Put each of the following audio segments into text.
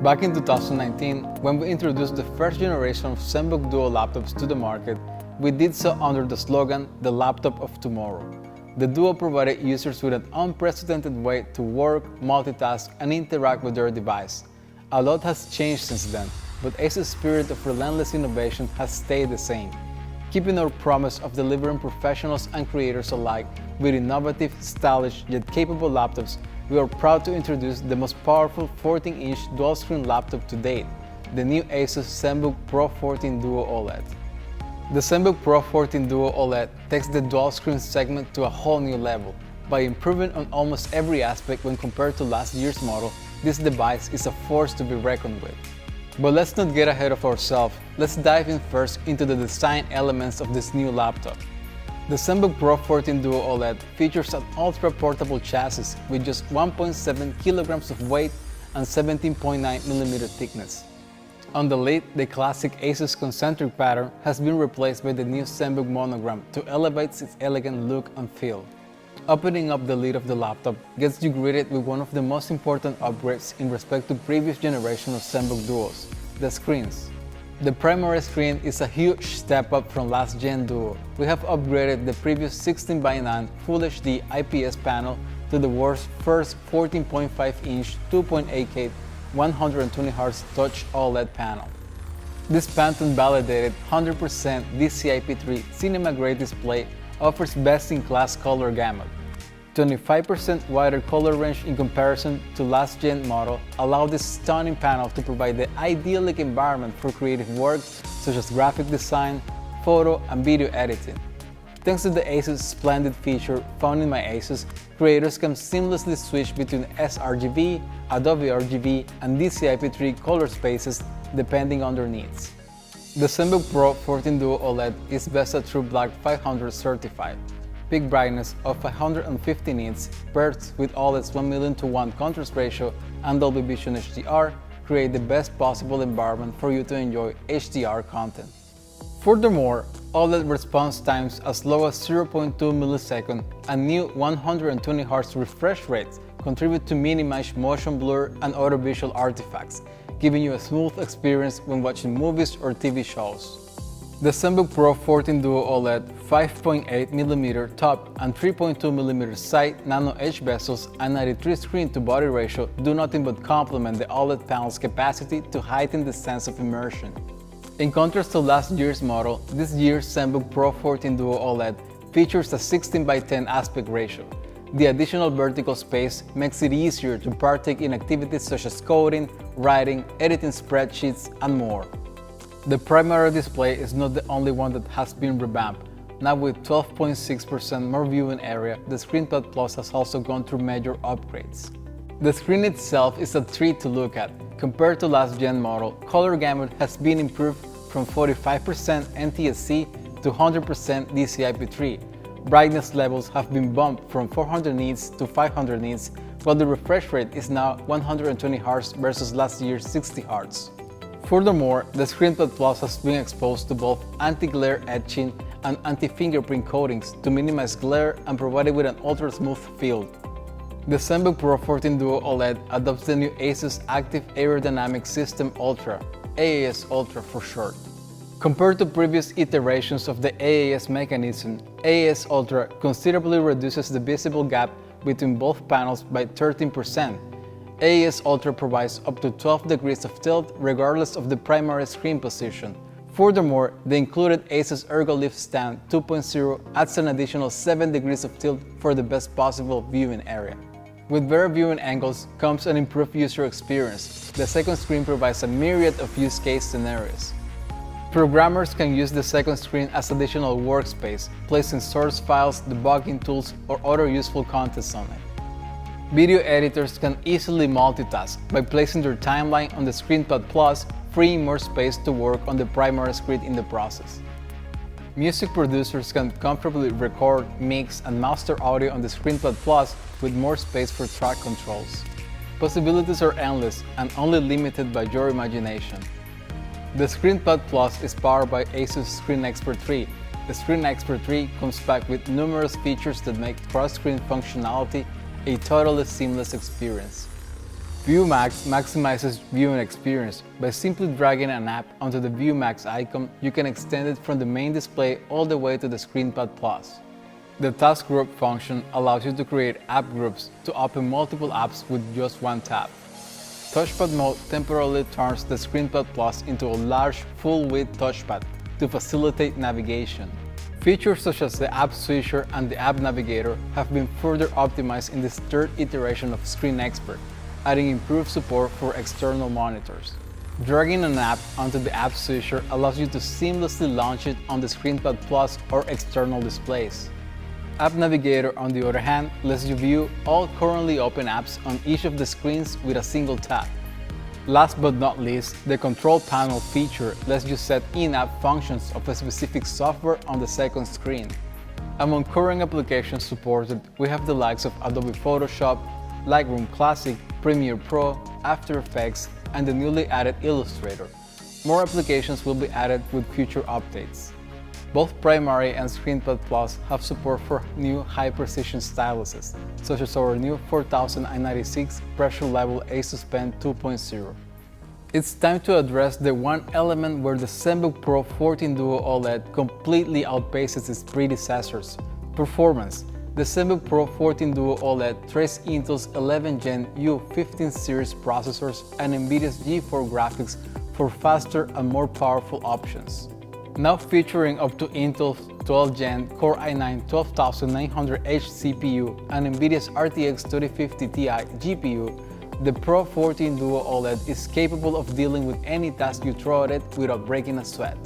Back in 2019, when we introduced the first generation of ZenBook Duo laptops to the market, we did so under the slogan, "The laptop of tomorrow." The Duo provided users with an unprecedented way to work, multitask, and interact with their device. A lot has changed since then, but Asus' spirit of relentless innovation has stayed the same. Keeping our promise of delivering professionals and creators alike with innovative, stylish, yet capable laptops, we are proud to introduce the most powerful 14-inch dual-screen laptop to date, the new Asus ZenBook Pro 14 Duo OLED. The ZenBook Pro 14 Duo OLED takes the dual-screen segment to a whole new level. By improving on almost every aspect when compared to last year's model, this device is a force to be reckoned with. But let's not get ahead of ourselves. Let's dive in first into the design elements of this new laptop. The ZenBook Pro 14 Duo OLED features an ultra-portable chassis with just 1.7 kilograms of weight and 17.9mm thickness. On the lid, the classic Asus concentric pattern has been replaced by the new ZenBook monogram to elevate its elegant look and feel. Opening up the lid of the laptop gets you greeted with one of the most important upgrades in respect to previous generation of ZenBook Duos, the screens. The primary screen is a huge step up from last gen Duo. We have upgraded the previous 16:9 Full HD IPS panel to the world's first 14.5-inch 2.8K 120Hz Touch OLED panel. This Pantone-validated 100% DCI-P3 cinema-grade display offers best-in-class color gamut. 25% wider color range in comparison to last gen model allow this stunning panel to provide the idyllic environment for creative work such as graphic design, photo, and video editing. Thanks to the Asus Splendid feature found in My Asus, creators can seamlessly switch between sRGB, Adobe RGB, and DCI-P3 color spaces depending on their needs. The ZenBook Pro 14 Duo OLED is best at True Black 500 certified. Peak brightness of 550 nits paired with OLED's 1,000,000:1 contrast ratio and Dolby Vision HDR create the best possible environment for you to enjoy HDR content. Furthermore, OLED response times as low as 0.2 milliseconds and new 120Hz refresh rates contribute to minimize motion blur and audiovisual artifacts, giving you a smooth experience when watching movies or TV shows. The ZenBook Pro 14 Duo OLED 5.8mm top and 3.2mm side nano edge bezels and 93 screen-to-body ratio do nothing but complement the OLED panel's capacity to heighten the sense of immersion. In contrast to last year's model, this year's ZenBook Pro 14 Duo OLED features a 16:10 aspect ratio. The additional vertical space makes it easier to partake in activities such as coding, writing, editing spreadsheets, and more. The primary display is not the only one that has been revamped. Now with 12.6% more viewing area, the ScreenPad Plus has also gone through major upgrades. The screen itself is a treat to look at. Compared to last gen model, color gamut has been improved from 45% NTSC to 100% DCI-P3. Brightness levels have been bumped from 400 nits to 500 nits, while the refresh rate is now 120 Hz versus last year's 60 Hz. Furthermore, the ScreenPad Plus has been exposed to both anti-glare etching and anti-fingerprint coatings to minimize glare and provide it with an ultra-smooth feel. The ZenBook Pro 14 Duo OLED adopts the new Asus Active Aerodynamic System Ultra, AAS Ultra for short. Compared to previous iterations of the AAS mechanism, AAS Ultra considerably reduces the visible gap between both panels by 13%. AAS Ultra provides up to 12 degrees of tilt regardless of the primary screen position. Furthermore, the included Asus ErgoLift Stand 2.0 adds an additional 7 degrees of tilt for the best possible viewing area. With better viewing angles comes an improved user experience. The second screen provides a myriad of use case scenarios. Programmers can use the second screen as additional workspace, placing source files, debugging tools, or other useful contents on it. Video editors can easily multitask by placing their timeline on the ScreenPad Plus, freeing more space to work on the primary screen in the process. Music producers can comfortably record, mix, and master audio on the ScreenPad Plus with more space for track controls. Possibilities are endless and only limited by your imagination. The ScreenPad Plus is powered by Asus ScreenXpert 3. The ScreenXpert 3 comes packed with numerous features that make cross-screen functionality a totally seamless experience. ViewMax maximizes viewing experience. By simply dragging an app onto the ViewMax icon, you can extend it from the main display all the way to the ScreenPad Plus. The Task Group function allows you to create app groups to open multiple apps with just one tap. Touchpad mode temporarily turns the ScreenPad Plus into a large, full-width touchpad to facilitate navigation. Features such as the App Switcher and the App Navigator have been further optimized in this third iteration of Screen Expert, adding improved support for external monitors. Dragging an app onto the App Switcher allows you to seamlessly launch it on the ScreenPad Plus or external displays. App Navigator, on the other hand, lets you view all currently open apps on each of the screens with a single tap. Last but not least, the Control Panel feature lets you set in-app functions of a specific software on the second screen. Among current applications supported, we have the likes of Adobe Photoshop, Lightroom Classic, Premiere Pro, After Effects, and the newly added Illustrator. More applications will be added with future updates. Both Primary and ScreenPad Plus have support for new high-precision styluses, such as our new 4096 Pressure Level Asus Pen 2.0. It's time to address the one element where the ZenBook Pro 14 Duo OLED completely outpaces its predecessors: performance. The ZenBook Pro 14 Duo OLED traces Intel's 11th Gen U15 series processors and NVIDIA's G4 graphics for faster and more powerful options. Now featuring up to Intel's 12th Gen Core i9 12900H CPU and NVIDIA's RTX 3050 Ti GPU, the Pro 14 Duo OLED is capable of dealing with any task you throw at it without breaking a sweat.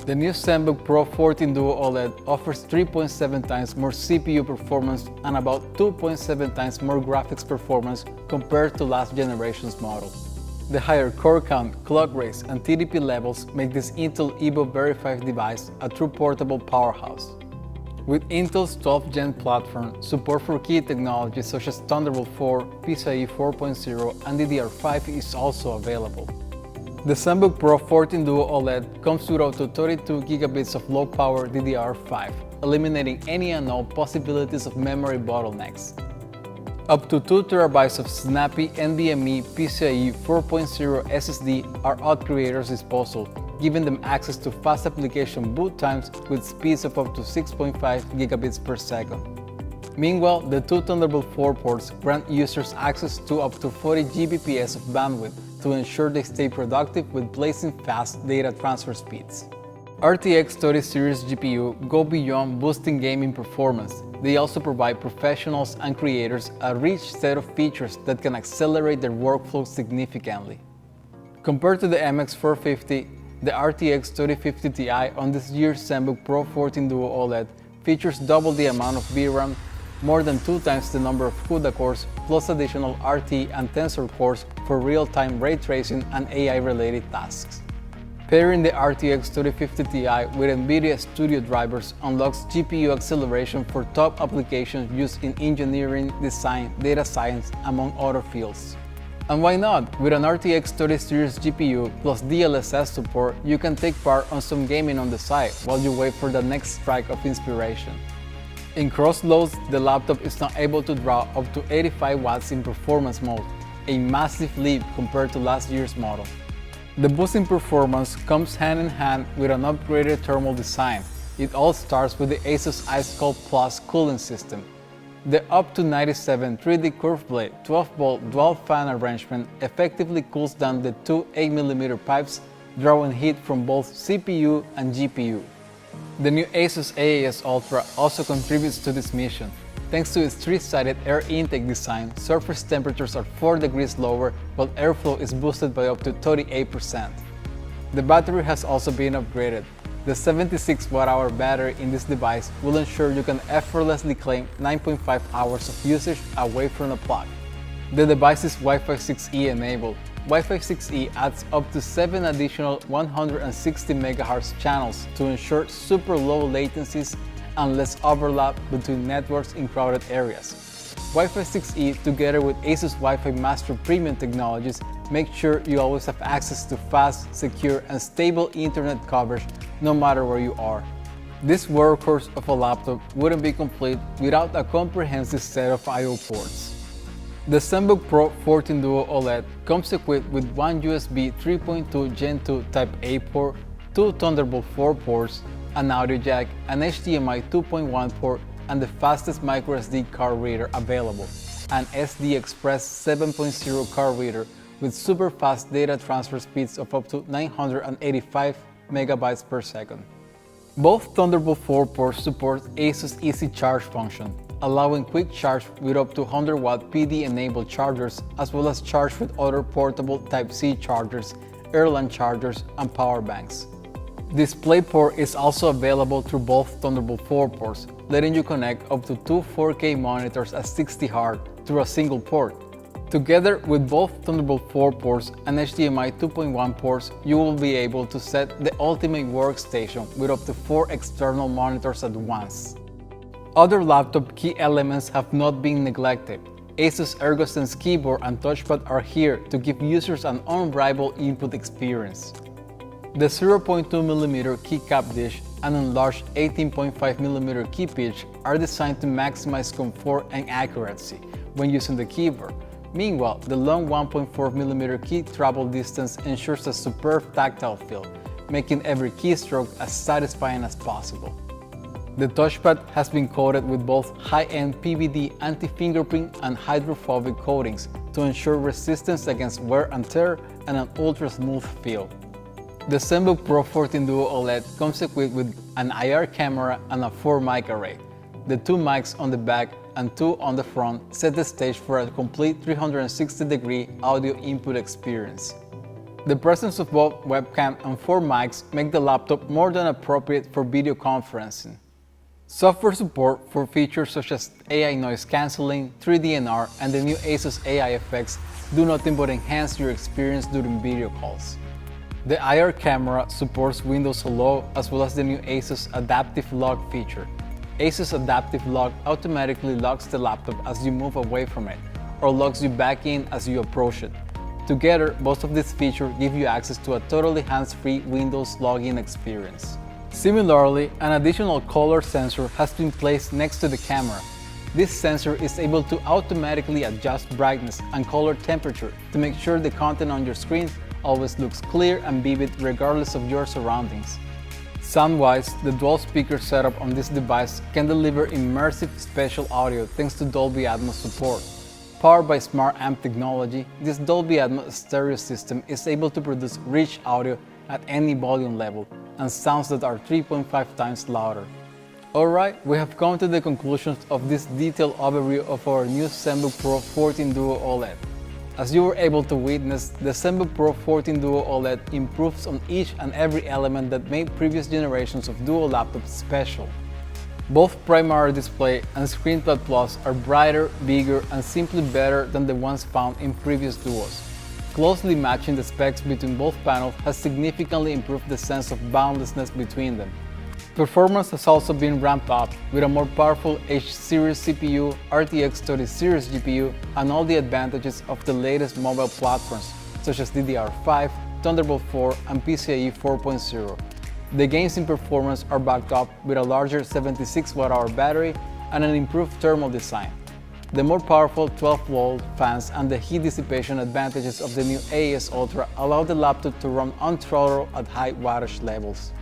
The new ZenBook Pro 14 Duo OLED offers 3.7 times more CPU performance and about 2.7 times more graphics performance compared to last generation's model. The higher core count, clock rates, and TDP levels make this Intel Evo Very 5 device a true portable powerhouse. With Intel's 12th Gen platform, support for key technologies such as Thunderbolt 4, PCIe 4.0, and DDR5 is also available. The ZenBook Pro 14 Duo OLED comes with up to 32 GB of low-power DDR5, eliminating any and all possibilities of memory bottlenecks. Up to 2 TB of snappy NVMe PCIe 4.0 SSD are at creators' disposal, giving them access to fast application boot times with speeds of up to 6.5 gigabits per second. Meanwhile, the two Thunderbolt 4 ports grant users access to up to 40 Gbps of bandwidth to ensure they stay productive with blazing fast data transfer speeds. RTX 30 series GPU go beyond boosting gaming performance. They also provide professionals and creators a rich set of features that can accelerate their workflow significantly. Compared to the MX450, the RTX 3050 Ti on this year's ZenBook Pro 14 Duo OLED features double the amount of VRAM, more than 2 times the number of CUDA cores, plus additional RT and Tensor cores for real-time ray tracing and AI-related tasks. Pairing the RTX 3050 Ti with NVIDIA Studio drivers unlocks GPU acceleration for top applications used in engineering, design, data science, among other fields. And why not? With an RTX 30 series GPU plus DLSS support, you can take part on some gaming on the side while you wait for the next strike of inspiration. In cross loads, the laptop is now able to draw up to 85 watts in performance mode, a massive leap compared to last year's model. The boost in performance comes hand in hand with an upgraded thermal design. It all starts with the Asus Ice Cold Plus cooling system. The up to 97 3D curved blade 12-volt dual fan arrangement effectively cools down the two 8mm pipes, drawing heat from both CPU and GPU. The new Asus AAS Ultra also contributes to this mission. Thanks to its 3-sided air intake design, surface temperatures are 4 degrees lower while airflow is boosted by up to 38%. The battery has also been upgraded. The 76 Wh battery in this device will ensure you can effortlessly claim 9.5 hours of usage away from the plug. The device is Wi-Fi 6E enabled. Wi-Fi 6E adds up to 7 additional 160 MHz channels to ensure super low latencies and less overlap between networks in crowded areas. Wi-Fi 6E together with Asus Wi-Fi Master Premium technologies make sure you always have access to fast, secure, and stable internet coverage no matter where you are. This workhorse of a laptop wouldn't be complete without a comprehensive set of I/O ports. The ZenBook Pro 14 Duo OLED comes equipped with one USB 3.2 Gen 2 Type-A port, two Thunderbolt 4 ports, an audio jack, an HDMI 2.1 port, and the fastest microSD card reader available, an SD Express 7.0 card reader with super fast data transfer speeds of up to 985 megabytes per second. Both Thunderbolt 4 ports support ASUS Easy Charge function, allowing quick charge with up to 100-watt PD-enabled chargers, as well as charge with other portable Type-C chargers, Airline chargers, and power banks. DisplayPort is also available through both Thunderbolt 4 ports, letting you connect up to two 4K monitors at 60 Hz through a single port. Together with both Thunderbolt 4 ports and HDMI 2.1 ports, you will be able to set the ultimate workstation with up to 4 external monitors at once. Other laptop key elements have not been neglected. ASUS ErgoSense keyboard and touchpad are here to give users an unrivaled input experience. The 0.2mm keycap dish and enlarged 18.5mm key pitch are designed to maximize comfort and accuracy when using the keyboard. Meanwhile, the long 1.4mm key travel distance ensures a superb tactile feel, making every keystroke as satisfying as possible. The touchpad has been coated with both high-end PVD anti-fingerprint and hydrophobic coatings to ensure resistance against wear and tear and an ultra-smooth feel. The ZenBook Pro 14 Duo OLED comes equipped with an IR camera and a 4-mic array. The 2 mics on the back and 2 on the front set the stage for a complete 360-degree audio input experience. The presence of both webcam and 4 mics make the laptop more than appropriate for video conferencing. Software support for features such as AI noise cancelling, 3D&R, and the new ASUS AI effects do nothing but enhance your experience during video calls. The IR camera supports Windows Hello as well as the new ASUS Adaptive Lock feature. ASUS Adaptive Lock automatically locks the laptop as you move away from it, or locks you back in as you approach it. Together, both of these features give you access to a totally hands-free Windows login experience. Similarly, an additional color sensor has been placed next to the camera. This sensor is able to automatically adjust brightness and color temperature to make sure the content on your screen always looks clear and vivid regardless of your surroundings. Sound-wise, the dual speaker setup on this device can deliver immersive spatial audio thanks to Dolby Atmos support. Powered by Smart Amp technology, this Dolby Atmos stereo system is able to produce rich audio at any volume level and sounds that are 3.5 times louder. Alright, we have come to the conclusions of this detailed overview of our new ZenBook Pro 14 Duo OLED. As you were able to witness, the ZenBook Pro 14 Duo OLED improves on each and every element that made previous generations of Duo laptops special. Both primary display and ScreenPad Plus are brighter, bigger, and simply better than the ones found in previous Duos. Closely matching the specs between both panels has significantly improved the sense of boundlessness between them. Performance has also been ramped up with a more powerful H-Series CPU, RTX 30 Series GPU, and all the advantages of the latest mobile platforms such as DDR5, Thunderbolt 4, and PCIe 4.0. The gains in performance are backed up with a larger 76 Wh battery and an improved thermal design. The more powerful 12-volt fans and the heat dissipation advantages of the new AES Ultra allow the laptop to run unthrottled at high wattage levels.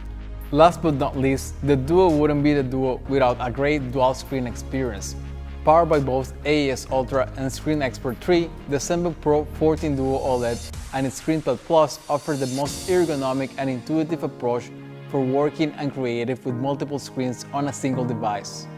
Last but not least, the Duo wouldn't be the Duo without a great dual-screen experience. Powered by both AES Ultra and Screen Expert 3, the ZenBook Pro 14 Duo OLED and its ScreenPad Plus offer the most ergonomic and intuitive approach for working and creative with multiple screens on a single device.